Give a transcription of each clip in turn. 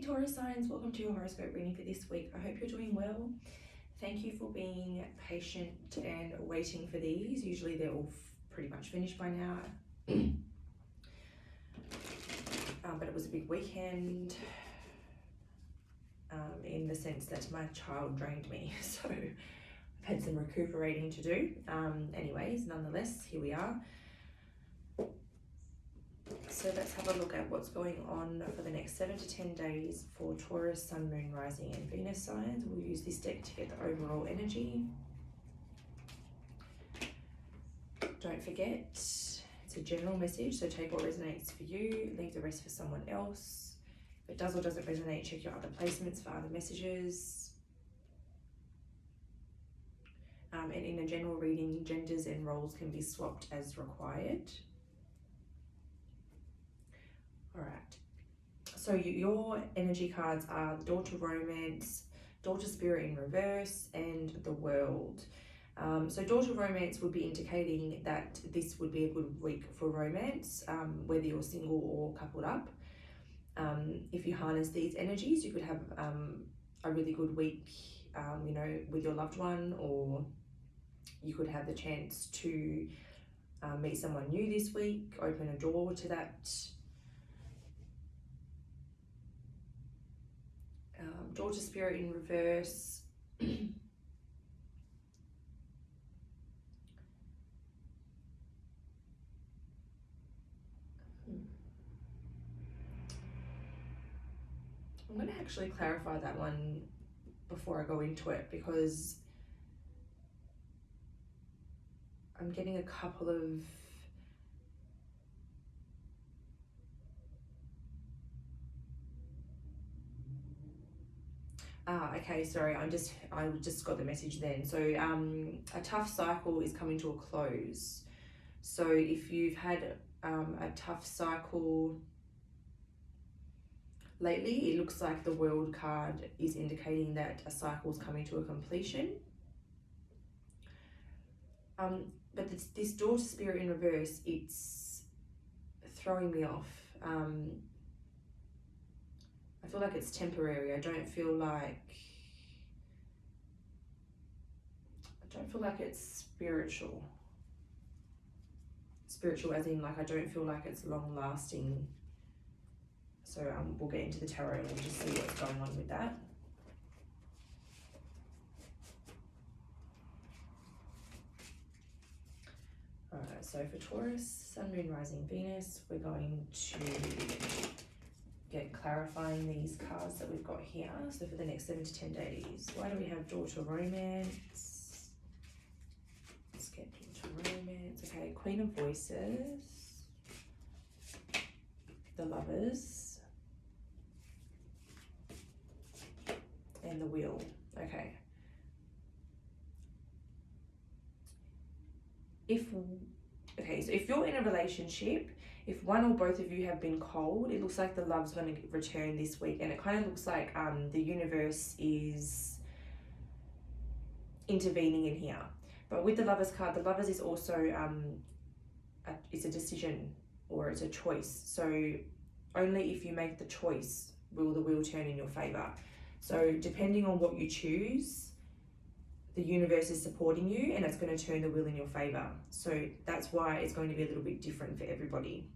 Taurus signs, welcome to your horoscope reading for this week. I hope you're doing well. Thank you for being patient and waiting for these. Usually they're all pretty much finished by now. But it was a big weekend in the sense that my child drained me. So I've had some recuperating to do. Anyways, nonetheless, here we are. So let's have a look at what's going on for the next 7 to 10 days for Taurus, Sun, Moon, Rising and Venus signs. We'll use this deck to get the overall energy. Don't forget, it's a general message, so take what resonates for you, leave the rest for someone else. If it does or doesn't resonate, check your other placements for other messages. And in a general reading, genders and roles can be swapped as required. All right, so your energy cards are the Daughter Romance, Daughter Spirit in Reverse, and the World. So Daughter Romance would be indicating that this would be a good week for romance, whether you're single or coupled up. If you harness these energies, you could have a really good week, you know, with your loved one, or you could have the chance to meet someone new this week, open a door to that. Daughter Spirit in Reverse. I'm going to actually clarify that one before I go into it, because I'm getting a couple of okay, sorry, I just got the message then. So a tough cycle is coming to a close. So if you've had a tough cycle lately, it looks like the World card is indicating that a cycle is coming to a completion. But this Daughter Spirit in Reverse, it's throwing me off. I feel like it's temporary. I don't feel like it's spiritual. Spiritual as in, like, I don't feel like it's long lasting. So we'll get into the tarot and we'll just see what's going on with that. Alright, so for Taurus, Sun, Moon, Rising, Venus, we're going to get clarifying these cards that we've got here. So for the next 7 to 10 days, why do we have Daughter Romance? Let's get Daughter Romance. Okay, Queen of Voices, the Lovers, and the Wheel. Okay. So if you're in a relationship, if one or both of you have been cold, it looks like the love's going to return this week, and it kind of looks like the universe is intervening in here. But with the Lovers card, the Lovers is also it's a decision, or it's a choice. So only if you make the choice will the wheel turn in your favor. So depending on what you choose, the universe is supporting you and it's going to turn the wheel in your favor. So that's why it's going to be a little bit different for everybody.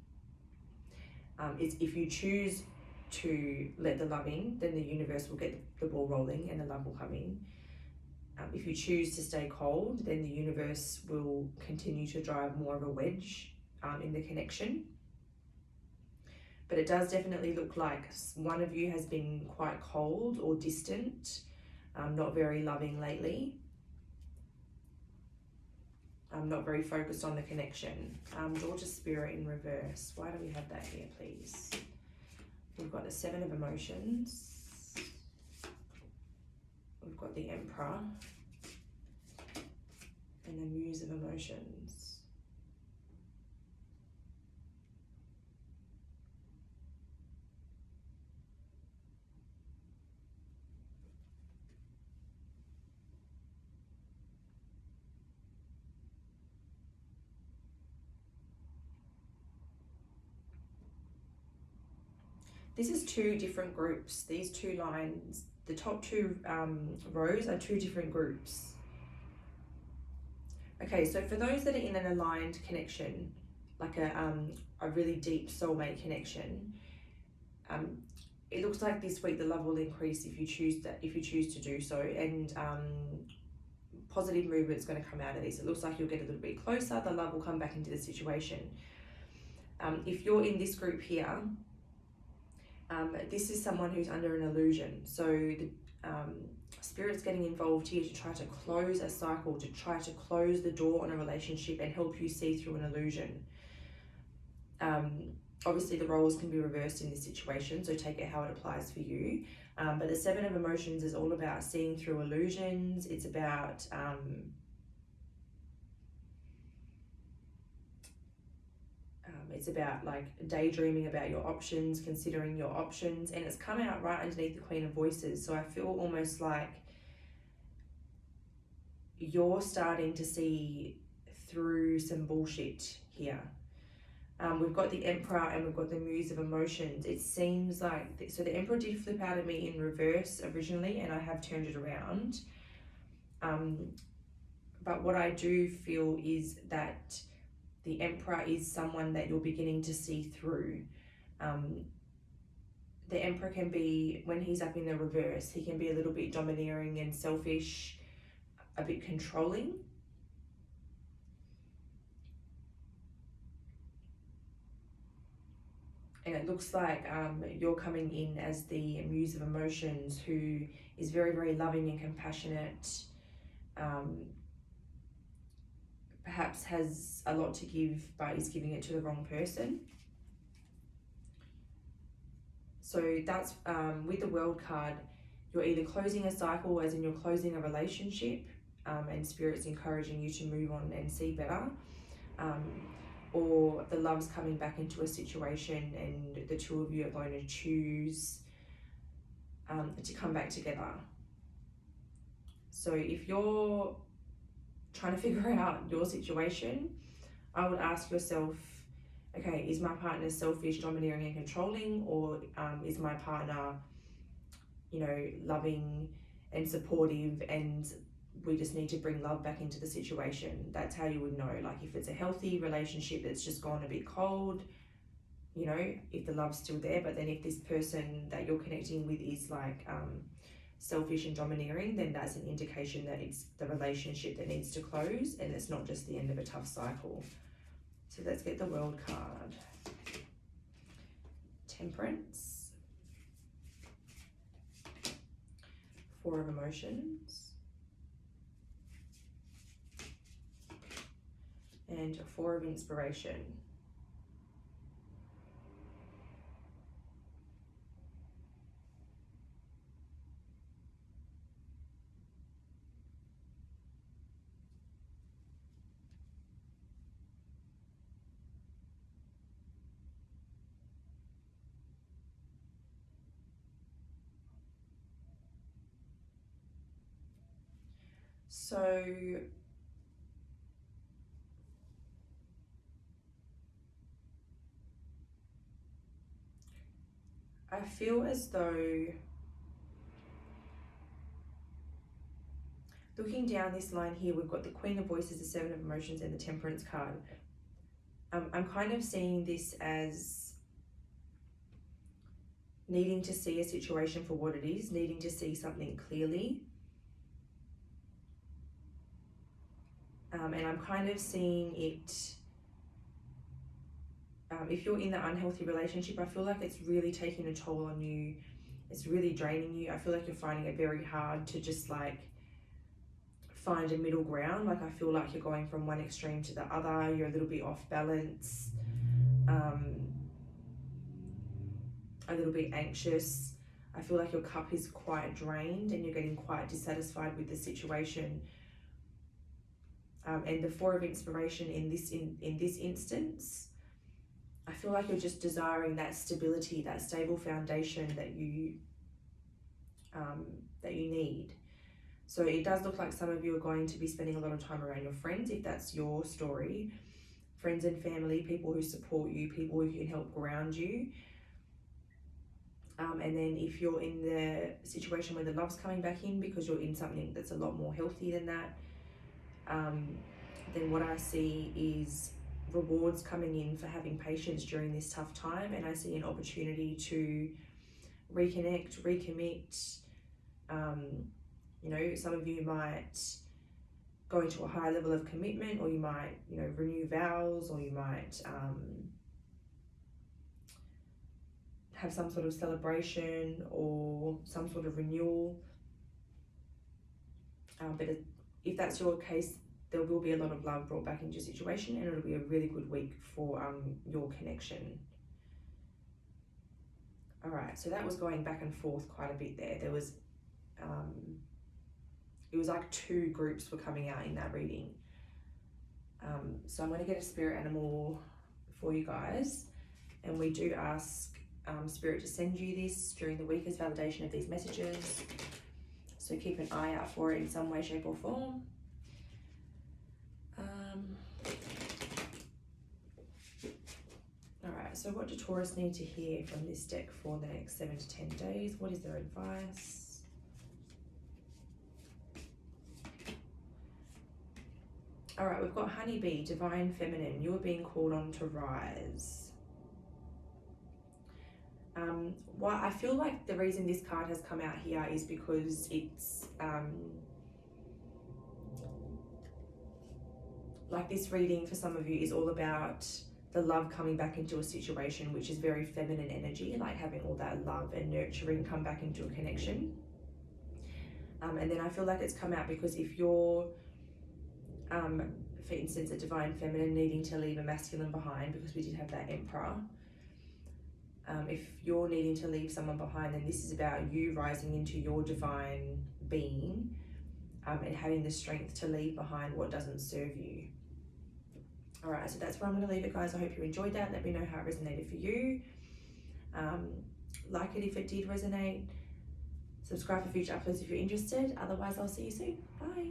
It's if you choose to let the love in, then the universe will get the ball rolling and the love will come in. If you choose to stay cold, then the universe will continue to drive more of a wedge in the connection. But it does definitely look like one of you has been quite cold or distant, not very loving lately. I'm not very focused on the connection. Daughter Spirit in Reverse. Why do we have that here, please? We've got the Seven of Emotions. We've got the Emperor. And the Muse of Emotions. This is two different groups. These two lines, the top two rows are two different groups. Okay, so for those that are in an aligned connection, like a really deep soulmate connection, it looks like this week the love will increase if you choose to do so, and positive movement is going to come out of this. It looks like you'll get a little bit closer. The love will come back into the situation. If you're in this group here, this is someone who's under an illusion. So the Spirit's getting involved here to try to close a cycle, to try to close the door on a relationship and help you see through an illusion. Obviously the roles can be reversed in this situation, so take it how it applies for you. But the Seven of Emotions is all about seeing through illusions. It's about like daydreaming about your options, considering your options, and it's come out right underneath the Queen of Voices. So I feel almost like you're starting to see through some bullshit here. We've got the Emperor and we've got the Muse of Emotions. It seems like, so the Emperor did flip out at me in reverse originally, and I have turned it around. But what I do feel is that the Emperor is someone that you're beginning to see through. The Emperor can be, when he's up in the reverse, he can be a little bit domineering and selfish, a bit controlling. And it looks like you're coming in as the Muse of Emotions, who is very, very loving and compassionate, perhaps has a lot to give but is giving it to the wrong person. So that's with the World card, you're either closing a cycle, as in you're closing a relationship, and Spirit's encouraging you to move on and see better, or the love's coming back into a situation and the two of you are going to choose to come back together. So if you're trying to figure out your situation, I would ask yourself, okay, is my partner selfish, domineering and controlling, or is my partner, you know, loving and supportive, and we just need to bring love back into the situation? That's how you would know. Like if it's a healthy relationship that's just gone a bit cold, you know, if the love's still there. But then if this person that you're connecting with is like selfish and domineering, then that's an indication that it's the relationship that needs to close and it's not just the end of a tough cycle. So let's get the World card. Temperance, Four of Emotions, and Four of Inspiration. So I feel as though, looking down this line here, we've got the Queen of Voices, the Seven of Emotions, and the Temperance card. I'm kind of seeing this as needing to see a situation for what it is, needing to see something clearly. And I'm kind of seeing it, if you're in the unhealthy relationship, I feel like it's really taking a toll on you. It's really draining you. I feel like you're finding it very hard to just like find a middle ground. Like I feel like you're going from one extreme to the other. You're a little bit off balance, a little bit anxious. I feel like your cup is quite drained and you're getting quite dissatisfied with the situation. And the Four of Inspiration in this instance, I feel like you're just desiring that stability, that stable foundation that you need. So it does look like some of you are going to be spending a lot of time around your friends, if that's your story. Friends and family, people who support you, people who can help ground you. And then if you're in the situation where the love's coming back in because you're in something that's a lot more healthy than that, then what I see is rewards coming in for having patience during this tough time, and I see an opportunity to reconnect, recommit. You know, some of you might go into a higher level of commitment, or you might, you know, renew vows, or you might have some sort of celebration or some sort of renewal. But if that's your case, there will be a lot of love brought back into your situation, and it'll be a really good week for your connection. All right, so that was going back and forth quite a bit there. There was, it was like two groups were coming out in that reading. So I'm going to get a spirit animal for you guys, and we do ask Spirit to send you this during the week as validation of these messages. So keep an eye out for it in some way, shape, or form. Alright, so what do Taurus need to hear from this deck for the next 7 to 10 days? What is their advice? Alright, we've got Honeybee, Divine Feminine. You are being called on to rise. Why I feel like the reason this card has come out here is because it's like this reading for some of you is all about the love coming back into a situation, which is very feminine energy, like having all that love and nurturing come back into a connection. And then I feel like it's come out because if you're, for instance, a divine feminine needing to leave a masculine behind, because we did have that Emperor, if you're needing to leave someone behind, then this is about you rising into your divine being and having the strength to leave behind what doesn't serve you. All right, so that's where I'm going to leave it, guys. I hope you enjoyed that. Let me know how it resonated for you. Like it if it did resonate. Subscribe for future uploads if you're interested. Otherwise, I'll see you soon. Bye.